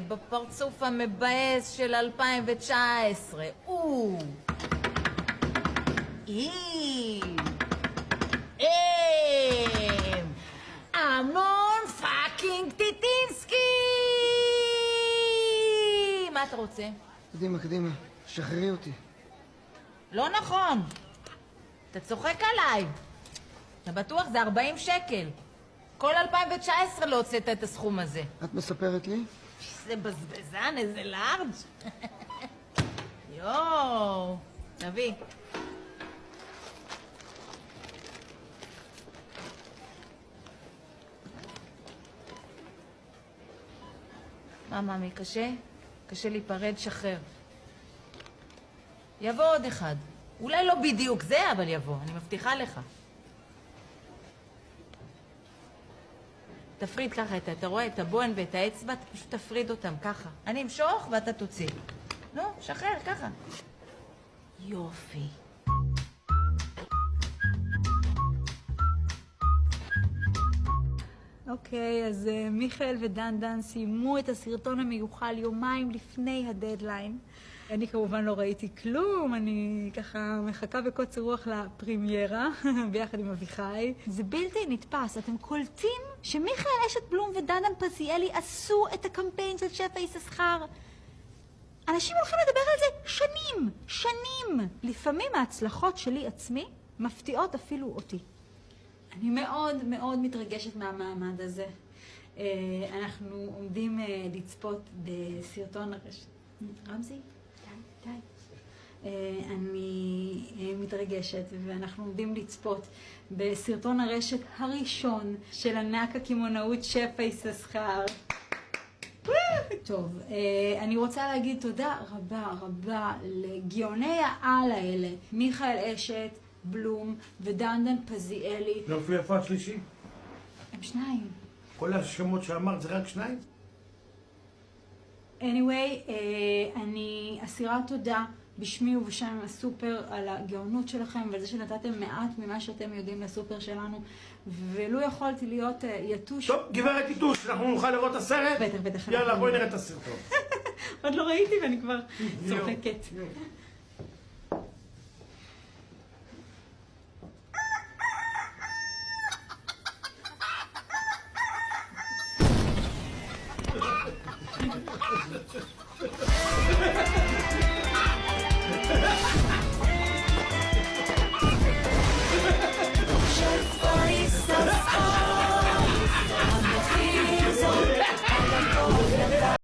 בפרצוף המבאס של 2019. אמנון פאקינג טיטינסקי! מה אתה רוצה? קדימה, שחררי אותי. לא נכון. אתה צוחק עליי. אתה בטוח? זה 40 שקל. כל 2019 לא הוצאת את הסכום הזה. את מספרת לי? זה בזבזן, איזה לארג'. יואו, תביא. מה, מאמי, קשה? קשה להיפרד, שחרר. יבוא עוד אחד. אולי לא בדיוק זה, אבל יבוא, אני מבטיחה לך. תפריד ככה, אתה רואה את הבוהן ואת האצבע, אתה פשוט תפריד אותם ככה. אני אמשוך ואתה תוציא. נו, שחרר, ככה. יופי. אוקיי, אז מיכאל ודן סיימו את הסרטון המיוחל יומיים לפני הדדליין. אני כמובן לא ראיתי כלום, אני ככה מחכה בקוצר רוח לפרימיירה, ביחד עם אביחי. זה בלתי נתפס, אתם קולטים שמיכאל אשת בלום ודן פזיאלי עשו את הקמפיין של שפע יששכר. אנשים הולכים לדבר על זה שנים. לפעמים ההצלחות שלי עצמי מפתיעות אפילו אותי. אני מאוד מתרגשת מהמעמד הזה. אנחנו עומדים לצפות בסרטון הרשת. רמזי? די. אני מתרגשת, ואנחנו עומדים לצפות בסרטון הרשת הראשון של ענק הקמעונאות שפע יששכר. טוב, אני רוצה להגיד תודה רבה לגאוני העל האלה, מיכאל אשת בלום ודן פזיאלי. לא איפה השלישי? הם שניים. כל השמות שאמרת זה רק שניים? anyway, אני אסירה תודה בשמי ובשם הסופר על הגאונות שלכם ועל זה שנתתם מעט ממה שאתם יודעים לסופר שלנו, ולו יכולתי להיות יתוש. טוב, גברת יתוש, אנחנו נוכל לראות את הסרט? בטח. יאללה, בואי נראה את הסרטון. עוד לא ראיתי ואני כבר צוחקת. Ha ha ha ha!